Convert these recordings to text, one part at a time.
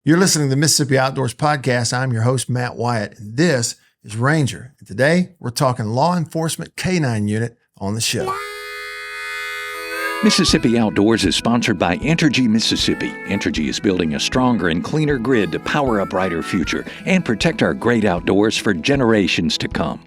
You're listening to the Mississippi Outdoors Podcast. I'm your host, Matt Wyatt. This is Ranger. And today, we're talking law enforcement canine unit on the show. Mississippi Outdoors is sponsored by Entergy Mississippi. Entergy is building a stronger and cleaner grid to power a brighter future and protect our great outdoors for generations to come.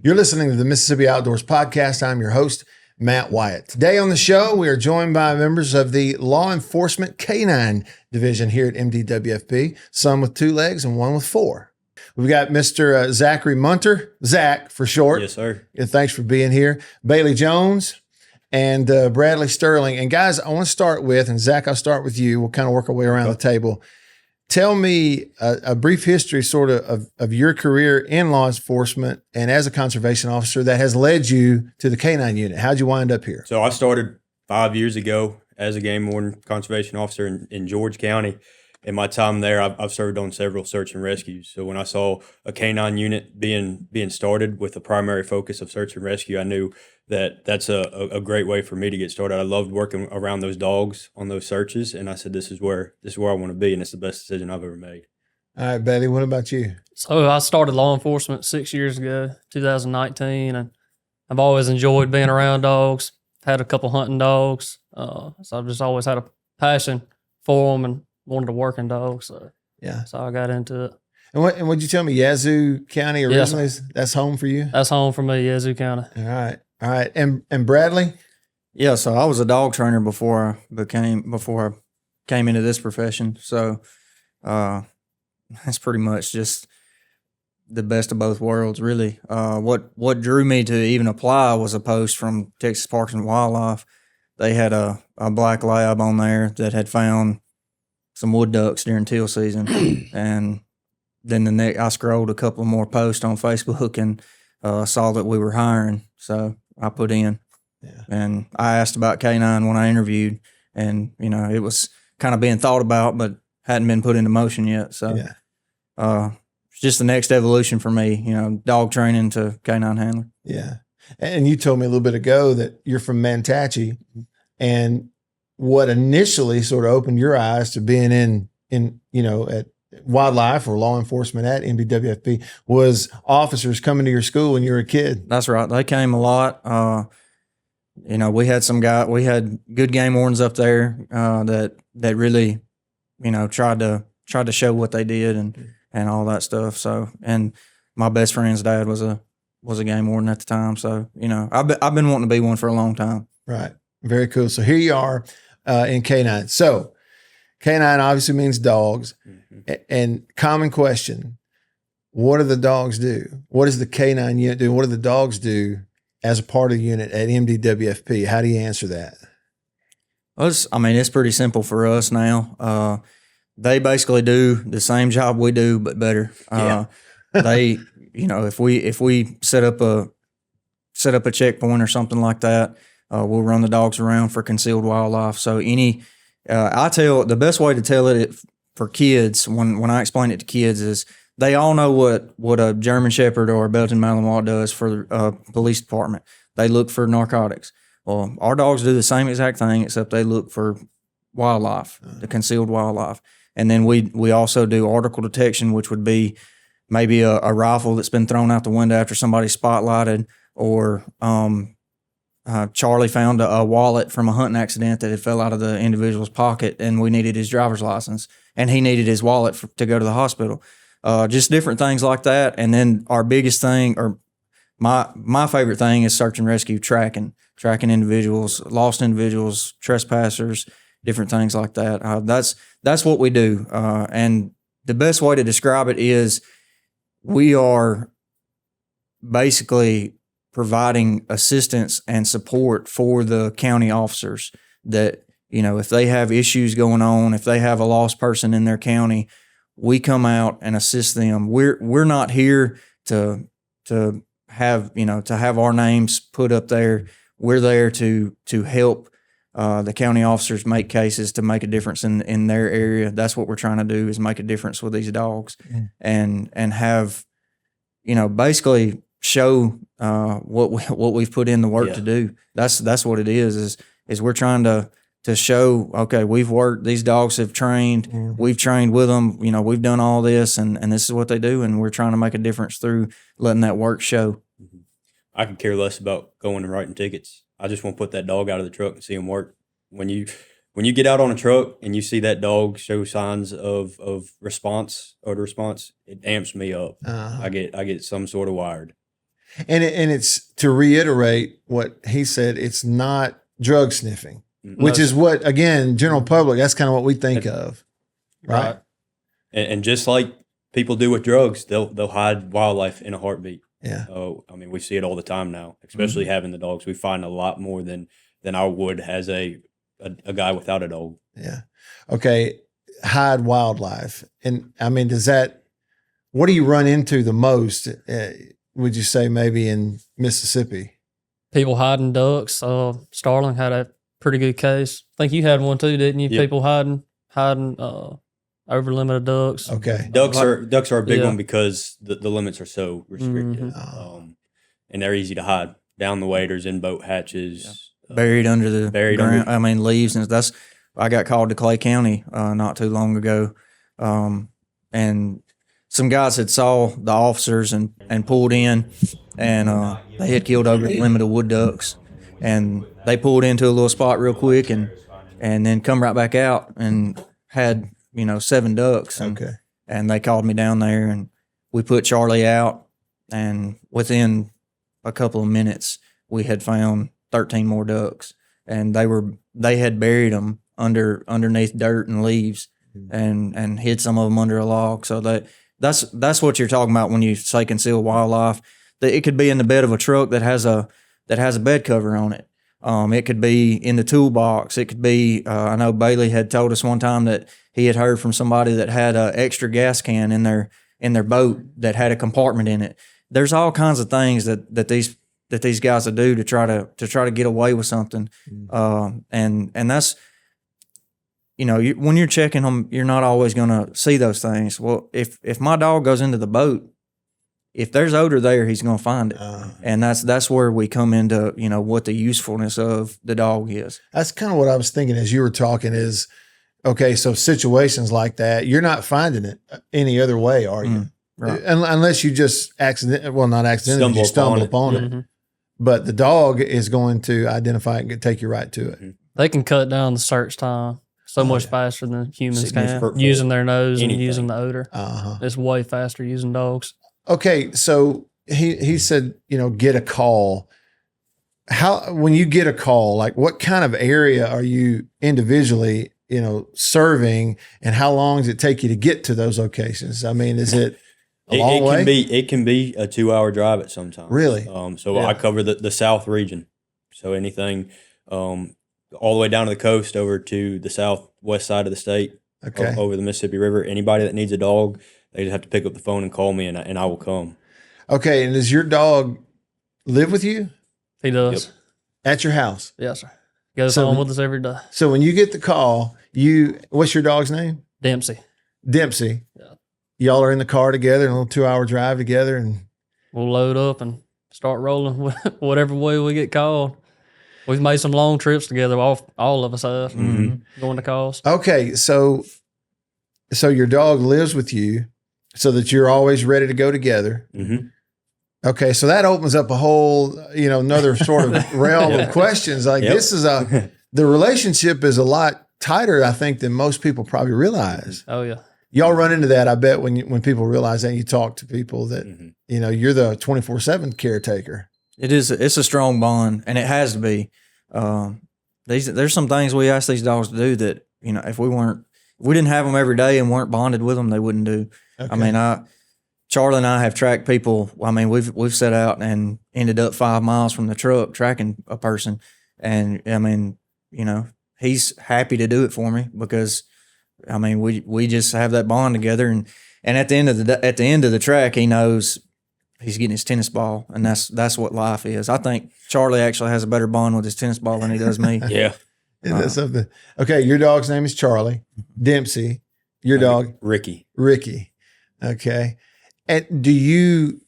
You're listening to the Mississippi Outdoors Podcast. I'm your host, Matt Wyatt. Today on the show, we are joined by members of the Law Enforcement Canine Division here at MDWFP, some with 2 legs and one with 4. We've got Mr. Zachary Munter, Zach for short. Yes, sir. And thanks for being here. Bailey Jones and Bradley Sterling. And guys, I want to start with, and Zach, I'll start with you. We'll kind of work our way around the table. Tell me a brief history sort of your career in law enforcement and as a conservation officer that has led you to the canine unit. How'd you wind up here? So I started 5 years ago as a game warden conservation officer in George County. In my time there, I've served on several search and rescues. So when I saw a canine unit being started with a primary focus of search and rescue, I knew that that's a great way for me to get started. I loved working around those dogs on those searches, and I said, this is where I want to be, and it's the best decision I've ever made. All right, Betty, what about you? So I started law enforcement 6 years ago, 2019, and I've always enjoyed being around dogs. Had a couple hunting dogs, so I've just always had a passion for them and wanted to work in dogs. So yeah, so I got into it. And what'd you tell me? Yazoo County originally? Yes. That's home for you? That's home for me, Yazoo County. All right. And Bradley? Yeah, so I was a dog trainer before I came into this profession. So that's pretty much just the best of both worlds, really. What drew me to even apply was a post from Texas Parks and Wildlife. They had a black lab on there that had found some wood ducks during teal season. And then I scrolled a couple more posts on Facebook and saw that we were hiring. So I put in. Yeah. And I asked about K9 when I interviewed, and it was kind of being thought about, but hadn't been put into motion yet. So it's just the next evolution for me, dog training to K9 handler. Yeah. And you told me a little bit ago that you're from Mantachie, and what initially sort of opened your eyes to being in at wildlife or law enforcement at MDWFP was officers coming to your school when you were a kid. That's right. They came a lot. We had good game wardens up there that really, tried to show what they did and all that stuff. So, and my best friend's dad was a game warden at the time. So, I've been wanting to be one for a long time. Right. Very cool. So here you are in K9. So K9 obviously means dogs. Mm-hmm. And common question, what do the dogs do? What does the K9 unit do? What do the dogs do as a part of the unit at MDWFP? How do you answer that? Well, it's pretty simple for us now. They basically do the same job we do, but better. They, if we set up a checkpoint or something like that, we'll run the dogs around for concealed wildlife. So the best way to tell it for kids, when I explain it to kids, is they all know what a German Shepherd or a Belgian Malinois does for a police department. They look for narcotics. Well, our dogs do the same exact thing, except they look for wildlife, the concealed wildlife. And then we also do article detection, which would be maybe a rifle that's been thrown out the window after somebody spotlighted, or Charlie found a wallet from a hunting accident that had fell out of the individual's pocket, and we needed his driver's license, and he needed his wallet to go to the hospital. Just different things like that. And then our biggest thing, or my favorite thing, is search and rescue, tracking individuals, lost individuals, trespassers, different things like that. That's what we do. And the best way to describe it is we are basically providing assistance and support for the county officers that, if they have issues going on, if they have a lost person in their county, we come out and assist them. We're not here to have our names put up there. We're there to help the county officers make cases to make a difference in their area. That's what we're trying to do, is make a difference with these dogs, and have, basically show what we've put in the work to do. That's what it is we're trying to to show, okay, we've worked, these dogs have trained, we've trained with them, you know, we've done all this, and this is what they do, and we're trying to make a difference through letting that work show. I could care less about going and writing tickets. I just want to put that dog out of the truck and see him work. When you get out on a truck and you see that dog show signs of response, odor response, it amps me up. I get some sort of wired. And it's, to reiterate what he said, it's not drug sniffing, which is what, again, general public, that's kind of what we think of, right? And just like people do with drugs, they'll hide wildlife in a heartbeat. Yeah. Oh, I mean, we see it all the time now, especially having the dogs. We find a lot more than I would as a guy without a dog. Yeah. Okay. Hide wildlife. And I mean, what do you run into the most? Would you say maybe in Mississippi? People hiding ducks. Starling had a pretty good case. I think you had one too, didn't you? Yep. People hiding over limited ducks. Okay. Ducks are a big Yeah. one because the limits are so restricted, and they're easy to hide down the waders, in boat hatches, Buried under the buried ground, under- I mean, leaves. And I got called to Clay County not too long ago. And some guys had saw the officers and pulled in, and they had killed over limited wood ducks. And they pulled into a little spot real quick and then come right back out and had, 7 ducks. And, Okay. and they called me down there, and we put Charlie out, and within a couple of minutes we had found 13 more ducks, and they had buried them underneath dirt and leaves and hid some of them under a log. So that's what you're talking about when you say concealed wildlife. That it could be in the bed of a truck that has a bed cover on it. It could be in the toolbox. It could be, I know Bailey had told us one time that he had heard from somebody that had an extra gas can in their boat that had a compartment in it. There's all kinds of things that these guys will do to try to get away with something. And that's, when you're checking them, you're not always going to see those things. Well, if my dog goes into the boat, if there's odor there, he's going to find it. And that's where we come into, what the usefulness of the dog is. That's kind of what I was thinking as you were talking is, okay, so situations like that, you're not finding it any other way, are you? Right. Unless you just you stumble upon it. Mm-hmm. But the dog is going to identify it and take you right to it. They can cut down the search time so much faster than humans can, Significant. using their nose Anything. and using the odor. Uh-huh. It's way faster using dogs. Okay, so he said, get a call. When you get a call, like what kind of area are you individually, serving, and how long does it take you to get to those locations? I mean, is it a long way? It can be a 2-hour drive at some time. Really? So I cover the South region. So anything all the way down to the coast over to the southwest side of the state, Okay. over the Mississippi River. Anybody that needs a dog, they just have to pick up the phone and call me, and I will come. Okay, and does your dog live with you He does. Yep. at your house? Yes, sir. Goes So- home with us every day. So when you get the call, what's your dog's name? Dempsey. Dempsey. Yeah. Y'all are in the car together, a little 2-hour drive together, and We'll load up and start rolling whatever way we get called. We've made some long trips together. All of us have going to calls. okay, so your dog lives with you, so that you're always ready to go together. Mm-hmm. Okay, so that opens up a whole, another sort of realm of questions. Like Yep. this is the relationship is a lot tighter, I think, than most people probably realize. Oh yeah. Y'all run into that, I bet, when people realize that, you talk to people that, you're the 24/7 caretaker. It's a strong bond, and it has to be. There's some things we ask these dogs to do that, if we didn't have them every day and weren't bonded with them, they wouldn't do. Okay. I mean, Charlie and I have tracked people. I mean, we've set out and ended up 5 miles from the truck tracking a person, and I mean, he's happy to do it for me because, I mean, we just have that bond together, and at the end of the track, he knows he's getting his tennis ball, and that's what life is. I think Charlie actually has a better bond with his tennis ball than he does me. Yeah. Isn't that something? Okay, your dog's name is Charlie. Dempsey. Your dog, Ricky. Ricky. Okay. And do you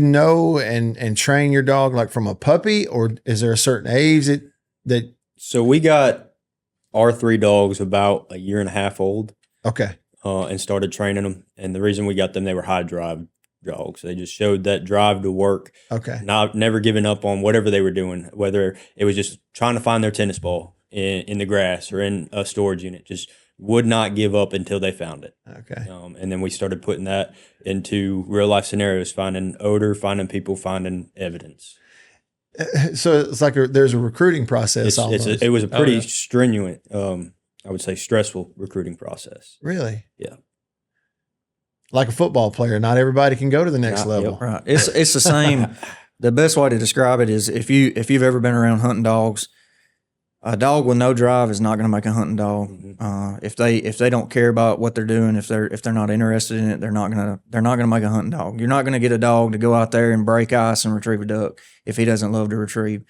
know and train your dog like from a puppy, or is there a certain age that So we got our 3 dogs about a year and a half old, Okay. and started training them. And the reason we got them, they were high drive dogs. They just showed that drive to work, Okay. never giving up on whatever they were doing, whether it was just trying to find their tennis ball in the grass or in a storage unit, just would not give up until they found it. Okay. And then we started putting that into real life scenarios, finding odor, finding people, finding evidence. So it's like there's a recruiting process. It was a pretty yeah. strenuous, I would say stressful recruiting process. Really? Yeah. Like a football player, not everybody can go to the next level. Yep. Right. It's the same. The best way to describe it is if you've ever been around hunting dogs, a dog with no drive is not going to make a hunting dog. If they don't care about what they're doing, if they're not interested in it, they're not gonna make a hunting dog. You're not going to get a dog to go out there and break ice and retrieve a duck if he doesn't love to retrieve.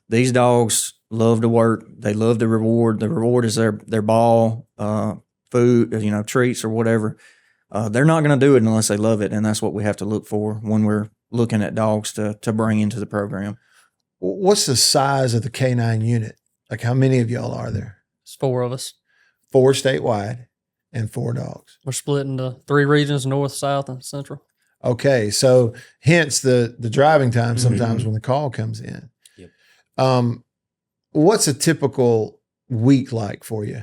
These dogs love to work. They love the reward. The reward is their ball, food, treats or whatever. They're not going to do it unless they love it, and that's what we have to look for when we're looking at dogs to bring into the program. What's the size of the canine unit? Like how many of y'all are there? It's 4 of us. 4 statewide and 4 dogs. We're split into 3 regions: north, south, and central. Okay, so hence the driving time sometimes when the call comes in. Yep. What's a typical week like for you?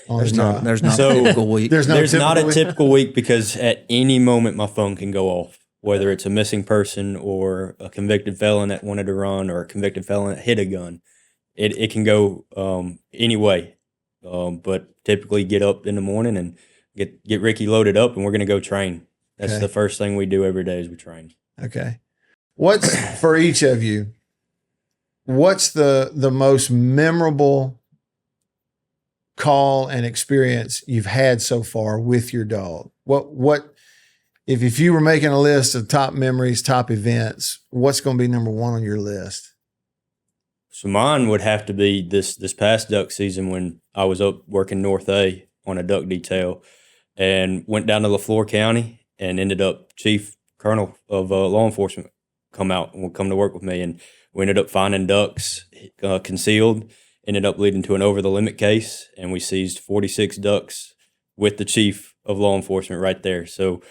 There's not a So, typical week. There's not a week? typical week because at any moment my phone can go off, whether it's a missing person or a convicted felon that wanted to run or a convicted felon that hit a gun. It can go any way, but typically get up in the morning and get Ricky loaded up, and we're going to go train. That's Okay. the first thing we do every day is we train. Okay. What's for each of you? What's the most memorable call and experience you've had so far with your dog? What if you were making a list of top memories, top events, what's going to be number 1 on your list? So mine would have to be this past duck season when I was up working North A on a duck detail and went down to LaFleur County and ended up Chief Colonel of law enforcement come out and would come to work with me. And we ended up finding ducks concealed, ended up leading to an over the limit case, and we seized 46 ducks with the chief of law enforcement right there. So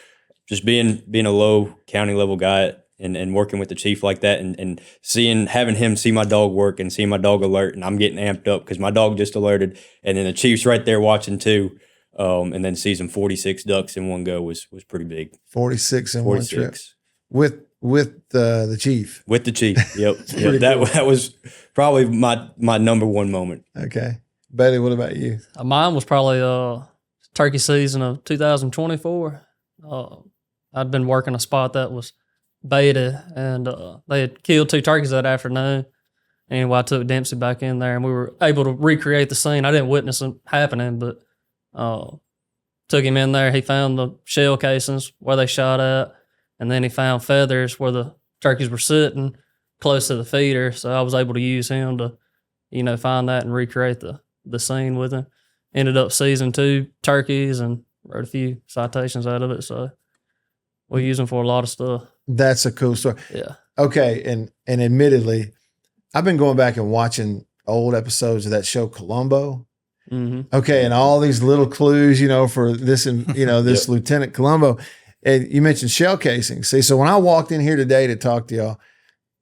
just being a low county level guy and working with the chief like that and having him see my dog work and seeing my dog alert, and I'm getting amped up because my dog just alerted, and then the chief's right there watching too, and then seizing 46 ducks in one go was pretty big. 46 in 46. one trip with the chief. With the chief. Yep. pretty That was probably my number 1 moment. Okay, Betty, what about you? Mine was probably turkey season of 2024. I'd been working a spot that was baited, and they had killed 2 turkeys that afternoon. Anyway, I took Dempsey back in there, and we were able to recreate the scene. I didn't witness it happening, but took him in there. He found the shell casings where they shot at, and then he found feathers where the turkeys were sitting close to the feeder. So I was able to use him to, find that and recreate the scene with him. Ended up seizing 2 turkeys and wrote a few citations out of it. So we use them for a lot of stuff. That's a cool story. Yeah. Okay, and admittedly, I've been going back and watching old episodes of that show Columbo. Mm-hmm. Okay, and all these little clues, for this and this Yep. Lieutenant Columbo. And you mentioned shell casing. See, so when I walked in here today to talk to y'all,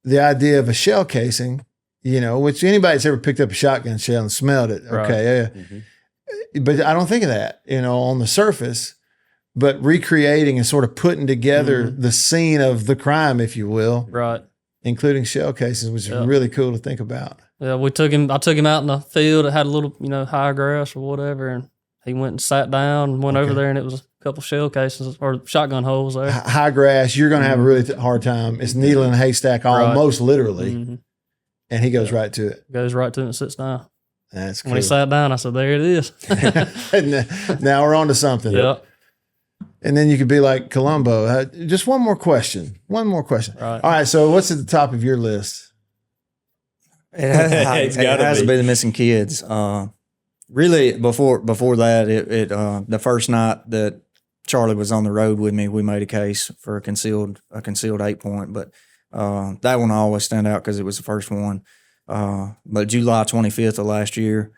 the idea of a shell casing, which anybody that's ever picked up a shotgun shell and smelled it, Right. okay, yeah. Mm-hmm. But I don't think of that, on the surface. But recreating and sort of putting together the scene of the crime, if you will, Right. including shell cases, which is really cool to think about. Yeah, I took him out in the field. It had a little, high grass or whatever, and he went and sat down and went over there, and it was a couple shell cases or shotgun holes there. High grass, you're going to have a really hard time. It's needle in a haystack, almost literally. Mm-hmm. And he goes right to it. Goes right to it and sits down. That's cool. When he sat down, I said, "There it is." Now we're on to something. Yep. And then you could be like Columbo. Just one more question. Right. All right. So what's at the top of your list? It has, It's it gotta has to be. be the missing kids. Really, before that, the first night that Charlie was on the road with me, we made a case for a concealed 8-point. But that one I always stand out because it was the first one. But July 25th of last year,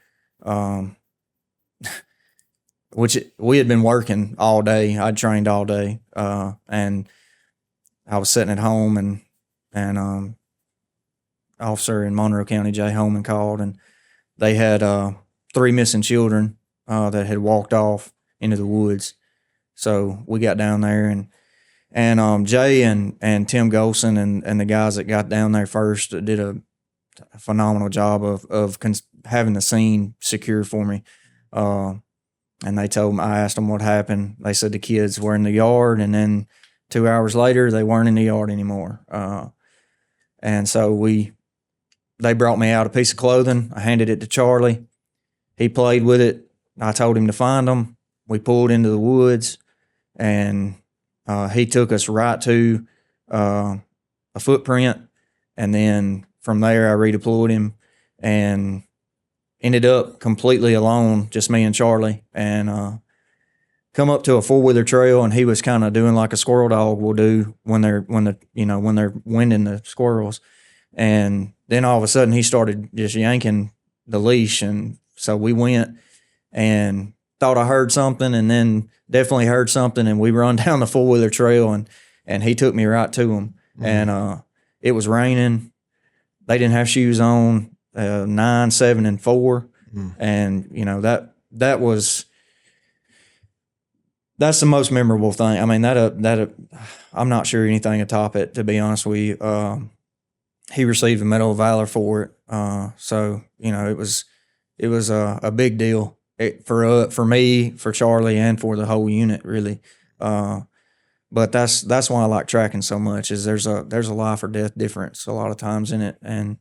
which we had been working all day. I'd trained all day, and I was sitting at home, and officer in Monroe County, Jay Holman, called, and they had 3 missing children that had walked off into the woods. So we got down there, and Jay and Tim Golson and the guys that got down there first did a phenomenal job of having the scene secure for me. And they told me, I asked them what happened. They said the kids were in the yard, and then 2 hours later, they weren't in the yard anymore. And so they brought me out a piece of clothing. I handed it to Charlie. He played with it. I told him to find them. We pulled into the woods, and he took us right to a footprint. And then from there, I redeployed him and ended up completely alone, just me and Charlie, and come up to a 4-wheeler trail, and he was kind of doing like a squirrel dog will do when they're winding the squirrels. And then all of a sudden he started just yanking the leash, and so we went and thought I heard something, and then definitely heard something, and we run down the 4-wheeler trail, and he took me right to him. Mm-hmm. And it was raining. They didn't have shoes on, 9, 7, and 4. And that's the most memorable thing. I mean, that I'm not sure anything to top it, to be honest with you. He received a Medal of Valor for it. So, it was a big deal for me, for Charlie, and for the whole unit, really. But that's why I like tracking so much, is there's a life or death difference a lot of times in it. And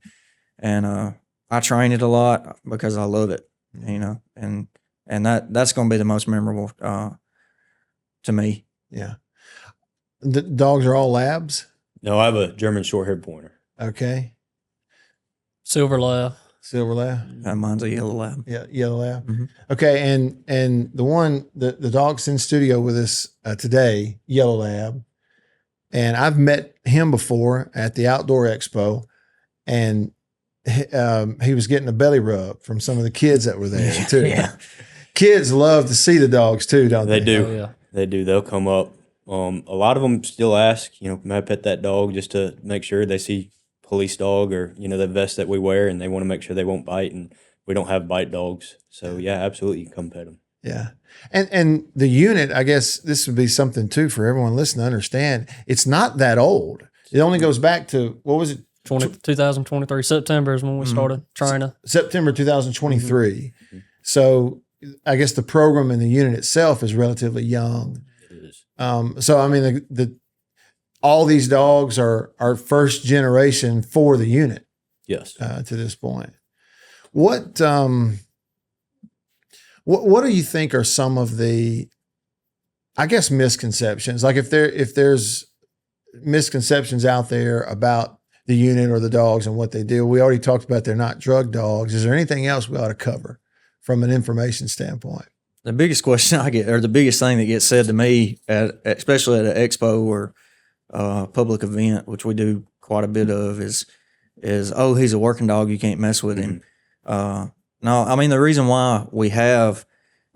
I train it a lot because I love it, and that's going to be the most memorable, to me. Yeah. The dogs are all labs? No, I have a German short-haired pointer. Okay. Silver lab. Silver lab? Mine's a yellow lab. Yeah, yellow lab. Mm-hmm. Okay, and the dog's in studio with us today, yellow lab, and I've met him before at the Outdoor Expo, and he was getting a belly rub from some of the kids that were there too. Yeah. Kids love to see the dogs too, don't they? They do. Oh, yeah. They do. They'll come up. A lot of them still ask, may I pet that dog, just to make sure they see police dog or, the vest that we wear, and they want to make sure they won't bite, and we don't have bite dogs. So yeah, absolutely, come pet them. Yeah. And the unit, I guess this would be something too for everyone listening to understand. It's not that old. It only goes back to, what was it? 2023 September is when we started training. September 2023. Mm-hmm. So I guess the program and the unit itself is relatively young. It is. So I mean, all these dogs are first generation for the unit. Yes. To this point, what do you think are some of the, I guess, misconceptions? Like if there's misconceptions out there about the unit or the dogs and what they do. We already talked about they're not drug dogs. Is there anything else we ought to cover from an information standpoint? The biggest question I get, or the biggest thing that gets said to me, especially at an expo or public event, which we do quite a bit of, is oh, he's a working dog, you can't mess with him. No, I mean, the reason why we have,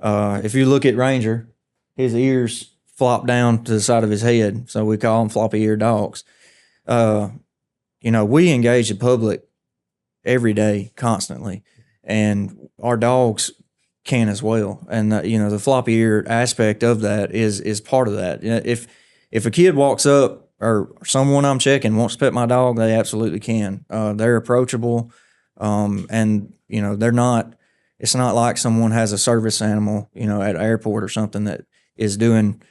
if you look at Ranger, his ears flop down to the side of his head, so we call them floppy-eared dogs. We engage the public every day, constantly, and our dogs can as well. And the floppy-eared aspect of that is part of that. If a kid walks up or someone I'm checking wants to pet my dog, they absolutely can. They're approachable, and they're not. It's not like someone has a service animal, at an airport or something that is doing,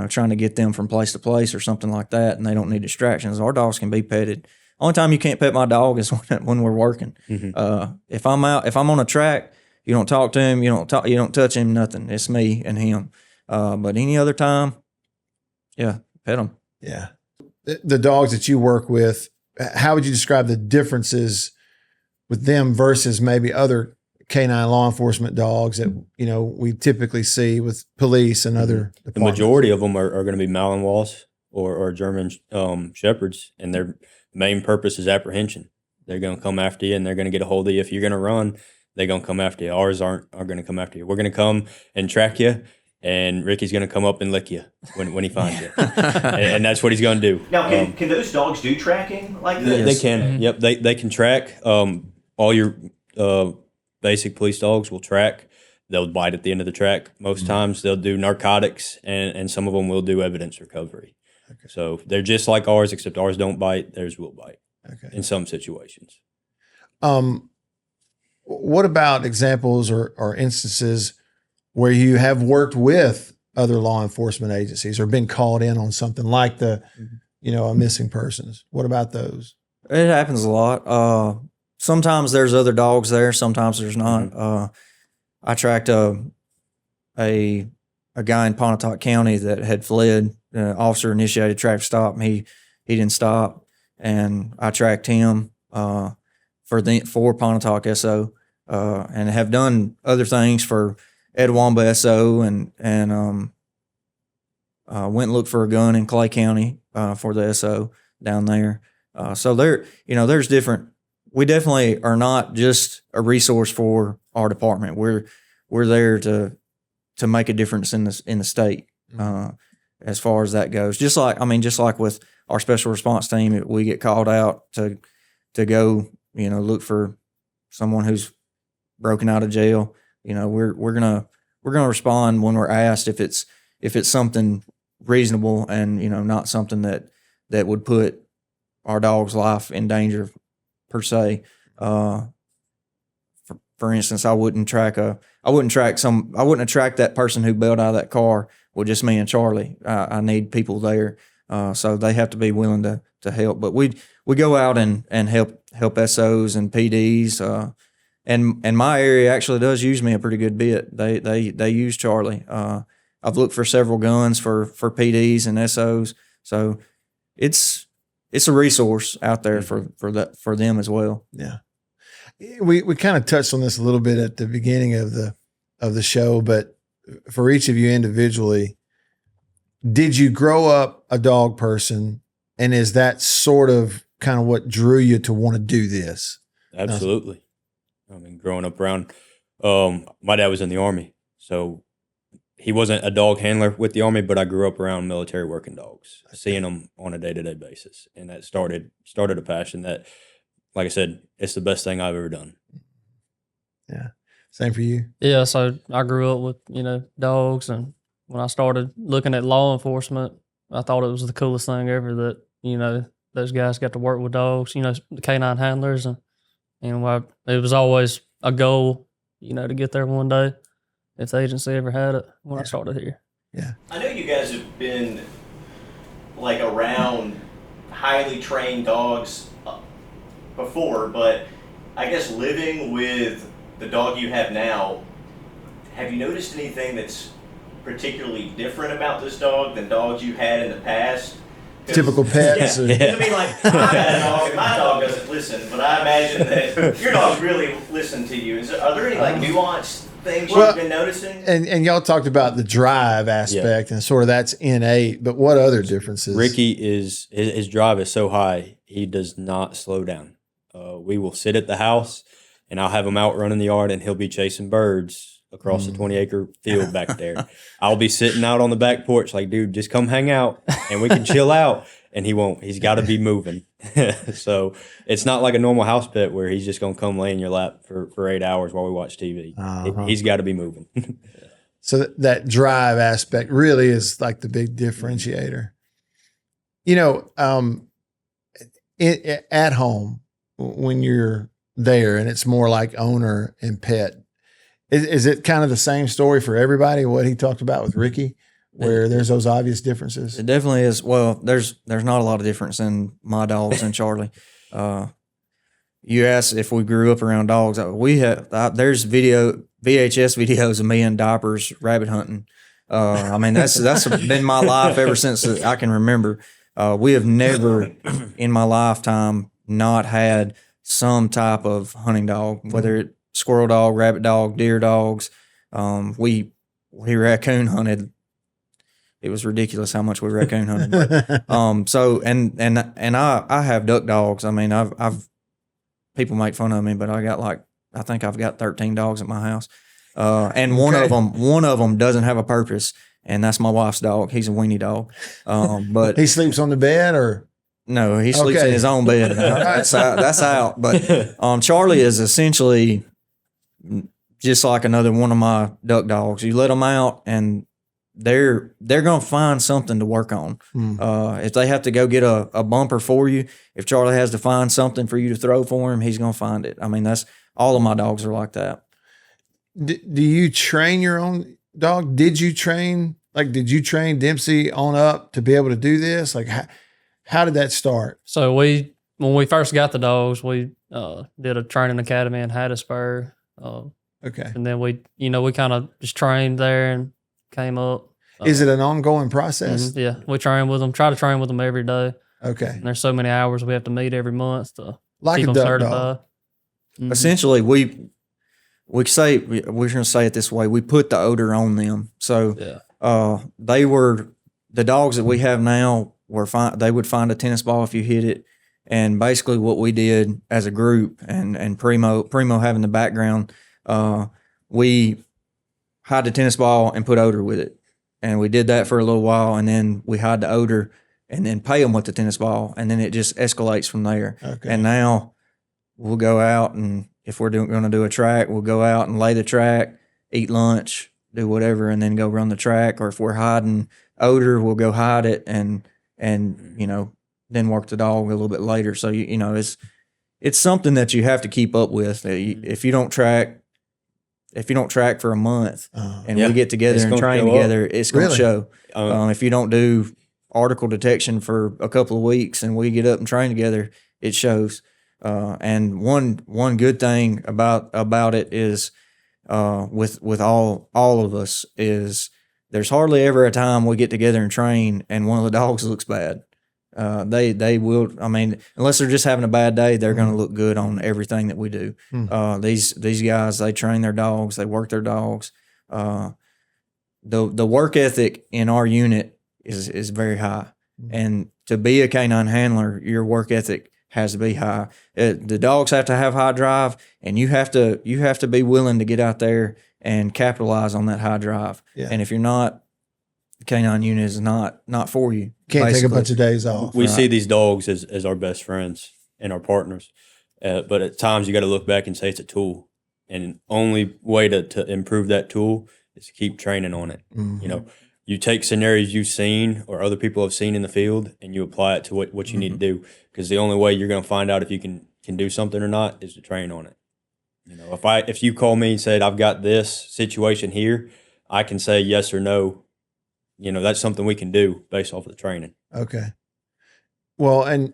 trying to get them from place to place or something like that, and they don't need distractions. Our dogs can be petted. Only time you can't pet my dog is when we're working. Mm-hmm. If I'm on a track, you don't talk to him, you don't touch him, nothing. It's me and him. But any other time, yeah, pet him. Yeah. The dogs that you work with, how would you describe the differences with them versus maybe other canine law enforcement dogs that, we typically see with police and other departments? The majority of them are going to be Malinois or German Shepherds, and their main purpose is apprehension. They're going to come after you, and they're going to get a hold of you. If you're going to run, they're gonna come after you. Ours aren't gonna come after you. We're gonna come and track you, and Ricky's gonna come up and lick you when he finds you, and that's what he's gonna do. Now, can those dogs do tracking like They this? can. Mm-hmm. Yep, they can track. All your basic police dogs will track. They'll bite at the end of the track. Most times they'll do narcotics, and some of them will do evidence recovery. Okay. So they're just like ours, except ours don't bite. Theirs will bite in some situations. What about examples or instances where you have worked with other law enforcement agencies or been called in on something like a missing persons? What about those? It happens a lot. Sometimes there's other dogs there. Sometimes there's not. I tracked a guy in Pontotoc County that had fled. Officer initiated traffic stop. And he didn't stop, and I tracked him for Pontotoc SO, and have done other things for Etowamba SO, and went and looked for a gun in Clay County for the SO down there. So there's different. We definitely are not just a resource for our department. We're there to make a difference in the state as far as that goes. Just like with our special response team, we get called out to go look for someone who's broken out of jail. We're gonna respond when we're asked if it's something reasonable and not something that would put our dog's life in danger per se. For instance, I wouldn't attract that person who bailed out of that car with just me and Charlie. I need people there, so they have to be willing to help. But we go out and help SOs and PDs, and my area actually does use me a pretty good bit. They use Charlie. I've looked for several guns for PDs and SOs, so it's a resource out there for them as well. Yeah. We kind of touched on this a little bit at the beginning of the show, but for each of you individually, did you grow up a dog person, and is that sort of kind of what drew you to want to do this? Absolutely. Growing up around, my dad was in the Army, so he wasn't a dog handler with the Army, but I grew up around military working dogs, seeing them on a day-to-day basis, and that started a passion that, like I said, it's the best thing I've ever done. Yeah. Same for you? Yeah, so I grew up with, dogs, and when I started looking at law enforcement, I thought it was the coolest thing ever that, those guys got to work with dogs, the canine handlers, and it was always a goal, to get there one day if the agency ever had it when I started here. Yeah. I know you guys have been around highly trained dogs before, but I guess living with the dog you have now, have you noticed anything that's particularly different about this dog than dogs you had in the past? Typical pets? Yeah. I mean, I've got a dog and my dog doesn't listen, but I imagine that your dogs really listen to you. Are there any nuanced things you've been noticing? And y'all talked about the drive aspect and sort of that's innate, but what other differences? Ricky his drive is so high, he does not slow down. We will sit at the house, and I'll have him out running the yard, and he'll be chasing birds across the 20-acre field back there. I'll be sitting out on the back porch like, dude, just come hang out, and we can chill out. And he won't. He's got to be moving. So it's not like a normal house pet where he's just going to come lay in your lap for 8 hours while we watch TV. He's got to be moving. So that drive aspect really is like the big differentiator. At home, when you're there and it's more like owner and pet, is it kind of the same story for everybody, what he talked about with Ricky, where there's those obvious differences? It definitely is. Well, there's not a lot of difference in my dogs and Charlie. You asked if we grew up around dogs. There's VHS videos of me in diapers rabbit hunting. That's been my life ever since I can remember. We have never in my lifetime not had some type of hunting dog, whether it's squirrel dog, rabbit dog, deer dogs. We raccoon hunted. It was ridiculous how much we raccoon hunted. So I have duck dogs. I mean, I've people make fun of me, but I got like I think I've got 13 dogs at my house. And one of them doesn't have a purpose, and that's my wife's dog. He's a weenie dog. But He sleeps on the bed, or no, he sleeps in his own bed. That's out. But Charlie is essentially just like another one of my duck dogs. You let them out, and they're going to find something to work on. If they have to go get a bumper for you, if Charlie has to find something for you to throw for him, he's going to find it. I mean, that's all of my dogs are like that. do you train your own dog? Did you train Dempsey on up to be able to do this? Like, how did that start? So when we first got the dogs, we did a training academy in Hattiesburg. Okay. And then we kind of just trained there and came up. Is it an ongoing process? Yeah, we try to train with them every day. Okay. And there's so many hours we have to meet every month to Like keep a them duck certified. dog. Mhm. Essentially, we're going to say it this way. We put the odor on them. So Yeah. the dogs that we have now were fine. They would find a tennis ball if you hit it. And basically what we did as a group and Primo having the background, we hide the tennis ball and put odor with it. And we did that for a little while, and then we hide the odor and then pay them with the tennis ball, and then it just escalates from there. Okay. And now we'll go out, and if we're going to do a track, we'll go out and lay the track, eat lunch, do whatever, and then go run the track. Or if we're hiding odor, we'll go hide it and then work the dog a little bit later. So it's something that you have to keep up with. If you don't track for a month and we get together and train together, it's going to show. If you don't do article detection for a couple of weeks and we get up and train together, it shows. And one good thing about it is with all of us is there's hardly ever a time we get together and train and one of the dogs looks bad. They will. I mean, unless they're just having a bad day, they're going to look good on everything that we do. These guys, they train their dogs, they work their dogs. The work ethic in our unit is very high, and to be a canine handler, your work ethic has to be high. The dogs have to have high drive, and you have to be willing to get out there and capitalize on that high drive. Yeah. And if you're not, the canine unit is not for you. Can't basically. take a bunch of days off. We see these dogs as our best friends and our partners. But at times you got to look back and say it's a tool. And the only way to improve that tool is to keep training on it. Mm-hmm. You take scenarios you've seen or other people have seen in the field and you apply it to what you need to do. Because the only way you're going to find out if you can do something or not is to train on it. If you call me and said, I've got this situation here, I can say yes or no. That's something we can do based off of the training. Okay. Well, and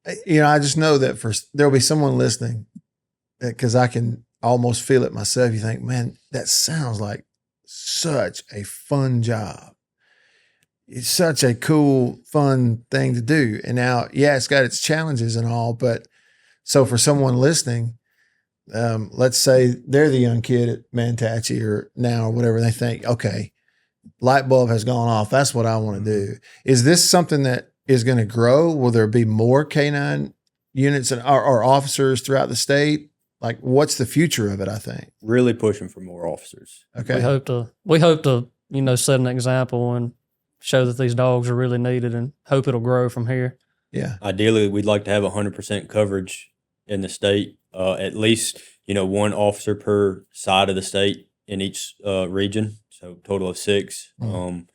I just know that there'll be someone listening because I can almost feel it myself. You think, man, that sounds like such a fun job. It's such a cool, fun thing to do. And now, it's got its challenges and all, but so for someone listening, let's say they're the young kid at Manatee or whatever, they think, okay, light bulb has gone off. That's what I want to do. Is this something that is going to grow? Will there be more canine units or officers throughout the state? Like, what's the future of it? I think really pushing for more officers. Okay. We hope to set an example and show that these dogs are really needed, and hope it'll grow from here. Yeah. Ideally, we'd like to have 100% coverage in the state. At least one officer per side of the state in each region. So total of 6. We're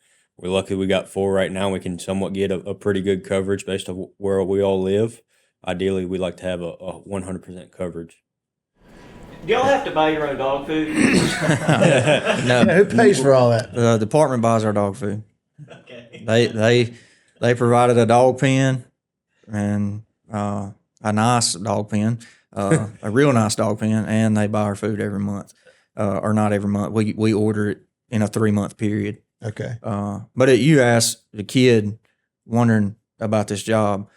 lucky we got 4 right now. We can somewhat get a pretty good coverage based on where we all live. Ideally, we'd like to have a 100% coverage. Do y'all have to buy your own dog food? No. Yeah, who pays for all that? The department buys our dog food. Okay. They provided a dog pen and a nice dog pen, a real nice dog pen, and they buy our food every month, or not every month. We order it in a 3-month period. Okay. But you asked the kid wondering about this job,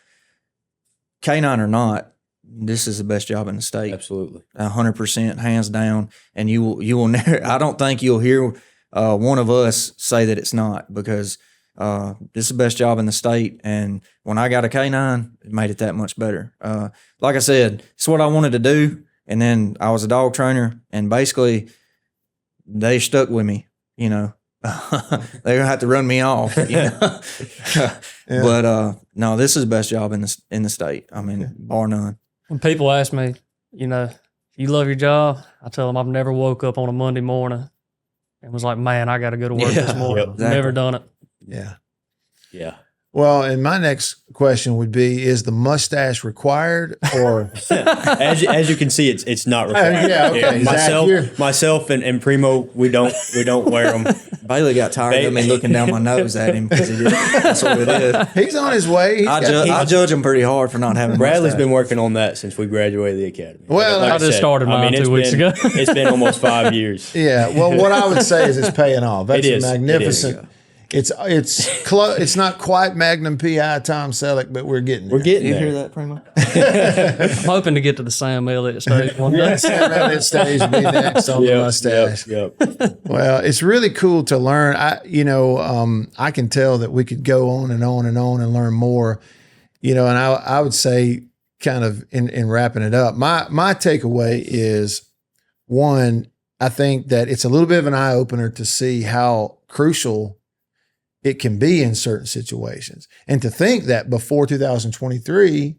canine or not, this is the best job in the state. Absolutely. 100%, hands down. And you will never, I don't think you'll hear one of us say that it's not, because this is the best job in the state. And when I got a canine, it made it that much better. Like I said, it's what I wanted to do. And then I was a dog trainer, and basically they stuck with me, you know. They're gonna have to run me off, you know. Yeah. But no, this is the best job in the state. I mean, bar none. When people ask me, you know, you love your job, I tell them I've never woke up on a Monday morning and was like, man, I got to go to work Yeah, this morning. yep, exactly. Never done it. Yeah. Yeah. Well, and my next question would be: is the mustache required, or As you can see, it's not required. yeah, okay. Zach, you're- Myself and Primo, we don't wear them. Bailey got tired of me looking down my nose at him because that's what it is. he's on his way? He's got- I judge him pretty hard for not having. Bradley's mustache. been working on that since we graduated the academy. Well, Like I just said, started mine 2 weeks ago. It's been almost 5 years. Yeah. Well, what I would say is it's paying off. That's It is. a magnificent. It's close. It's not quite Magnum PI Tom Selleck, but we're getting there. We're getting You there. hear that, Primo? I'm hoping to get to the Sam Elliott stage one day. Yeah, Sam Elliott stage will be next on the Yep, mustache. Yep. Well, it's really cool to learn. I can tell that we could go on and on and on and learn more. And I would say, kind of in wrapping it up, my takeaway is, one, I think that it's a little bit of an eye opener to see how crucial it can be in certain situations, and to think that before 2023,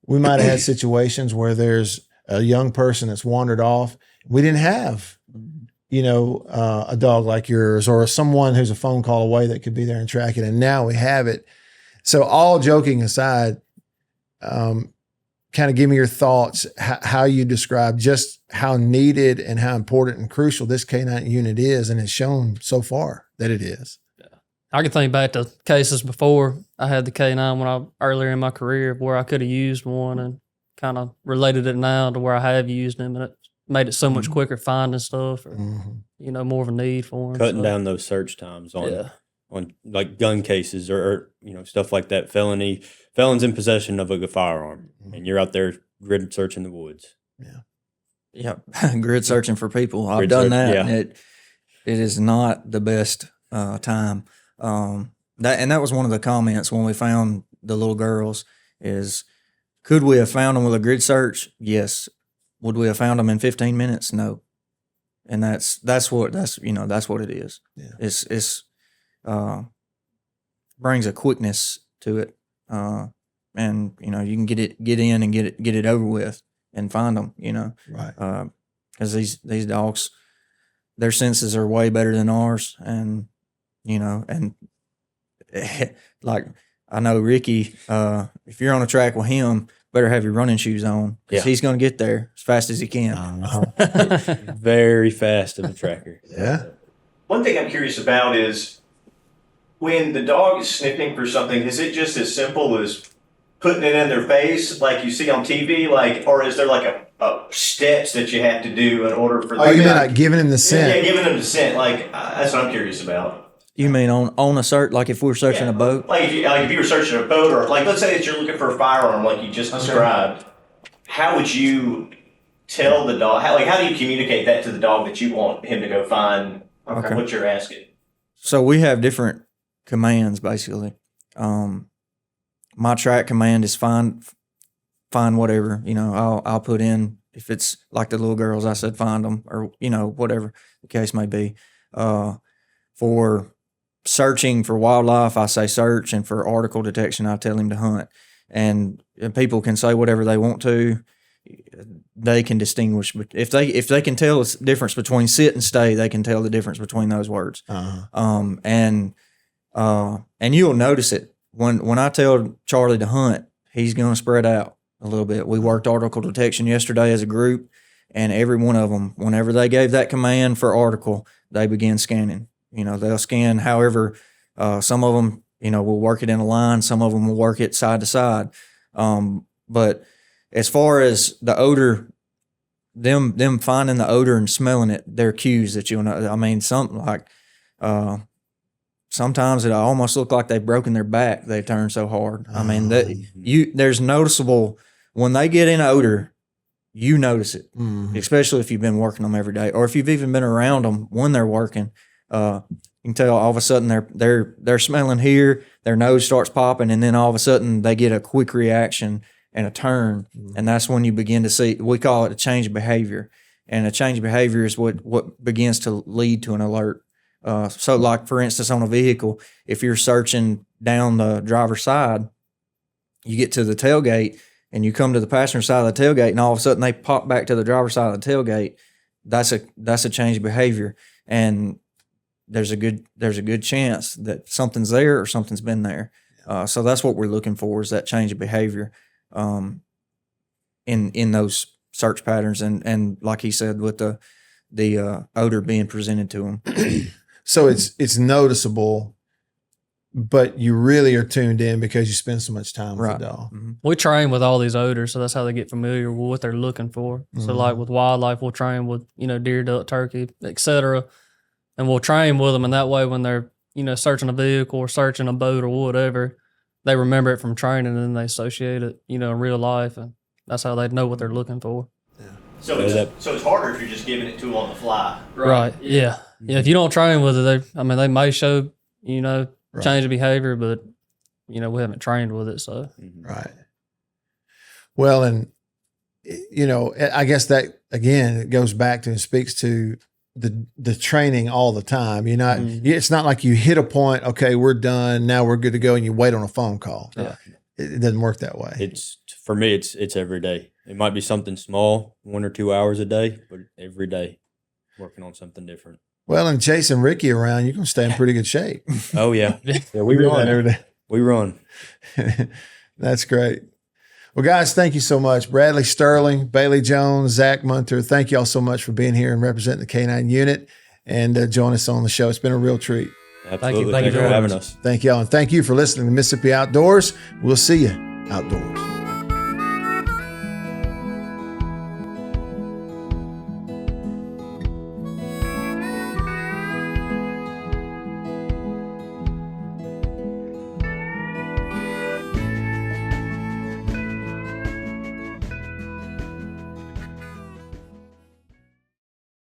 we might have had situations where there's a young person that's wandered off. We didn't have, a dog like yours, or someone who's a phone call away that could be there and track it. And now we have it. So, all joking aside, kind of give me your thoughts, how you describe just how needed and how important and crucial this K9 unit is, and it's shown so far that it is. I can think back to cases before I had the K9 earlier in my career where I could have used one, and kind of related it now to where I have used them, and it made it so much quicker finding stuff, or, more of a need for them. Cutting down those search times on like gun cases or stuff like that. Felons in possession of a firearm, and you're out there grid searching the woods. Yeah, grid searching for people. I've Grid done search, that. yeah. And it is not the best time. That was one of the comments when we found the little girls is, could we have found them with a grid search? Yes. Would we have found them in 15 minutes? No. And that's what it is. Yeah. It's brings a quickness to it. And you can get in and get it over with and find them, Right. because these dogs, their senses are way better than ours, and like I know Ricky, if you're on a track with him, better have your running shoes on, because he's going to get there as fast as he can. Very fast of a tracker. Yeah. One thing I'm curious about is when the dog is sniffing for something, is it just as simple as putting it in their face like you see on TV, or is there like a steps that you have to do in order for Oh, you mean like giving him the scent? Yeah, giving them the scent. That's what I'm curious about. You mean on a search, like if we're searching a boat? Like if you were searching a boat, or let's say that you're looking for a firearm like you just described, how would you tell the dog, how do you communicate that to the dog that you want him to go find what you're asking? So we have different commands, basically. My track command is find whatever, I'll put in, if it's like the little girls, I said find them, or, whatever the case may be. For searching for wildlife, I say search, and for article detection, I tell him to hunt. And people can say whatever they want to. They can distinguish, but if they can tell the difference between sit and stay, they can tell the difference between those words. Uh-huh. And you'll notice it when I tell Charlie to hunt, he's going to spread out a little bit. We worked article detection yesterday as a group, and every one of them, whenever they gave that command for article, they began scanning. They'll scan however, some of them, will work it in a line. Some of them will work it side to side. But as far as the odor, them finding the odor and smelling it, they're cues that you'll know. I mean, something like, sometimes it almost look like they've broken their back. They turn so hard. I mean, there's noticeable when they get in odor, you notice it, especially if you've been working them every day, or if you've even been around them when they're working. You can tell all of a sudden they're smelling here, their nose starts popping, and then all of a sudden they get a quick reaction, and a turn. And that's when you begin to see, we call it a change of behavior. And a change of behavior is what begins to lead to an alert. So like, for instance, on a vehicle, if you're searching down the driver's side, you get to the tailgate and you come to the passenger side of the tailgate, and all of a sudden they pop back to the driver's side of the tailgate. That's a change of behavior. And there's a good chance that something's there or something's been there. So that's what we're looking for, is that change of behavior in those search patterns, and like he said, with the odor being presented to them. So it's noticeable, but you really are tuned in because you spend so much time with the dog. Mm-hmm. We train with all these odors, so that's how they get familiar with what they're looking for. So like with wildlife, we'll train with, deer, duck, turkey, etc. And we'll train with them, and that way when they're, searching a vehicle or searching a boat or whatever, they remember it from training, and then they associate it, in real life, and that's how they know what they're looking for. So it's harder if you're just giving it to them on the fly. Right. Yeah. Yeah. If you don't train with it, they may show, change of behavior, but we haven't trained with it. So right. Well, and I guess that again, it goes back to and speaks to the training all the time. You're not. It's not like you hit a point. Okay, we're done. Now we're good to go, and you wait on a phone call. Yeah. It doesn't work that way. It's for me. It's every day. It might be something small, 1 or 2 hours a day, but every day working on something different. Well, and chasing Ricky around, you're gonna stay in pretty good shape. Oh yeah, we do run that every day. We run. That's great. Well, guys, thank you so much. Bradley Sterling, Bailey Jones, Zach Munter, thank you all so much for being here and representing the K9 unit and joining us on the show. It's been a real treat. Absolutely. Thank you for having us. Thank y'all. And thank you for listening to Mississippi Outdoors. We'll see you outdoors.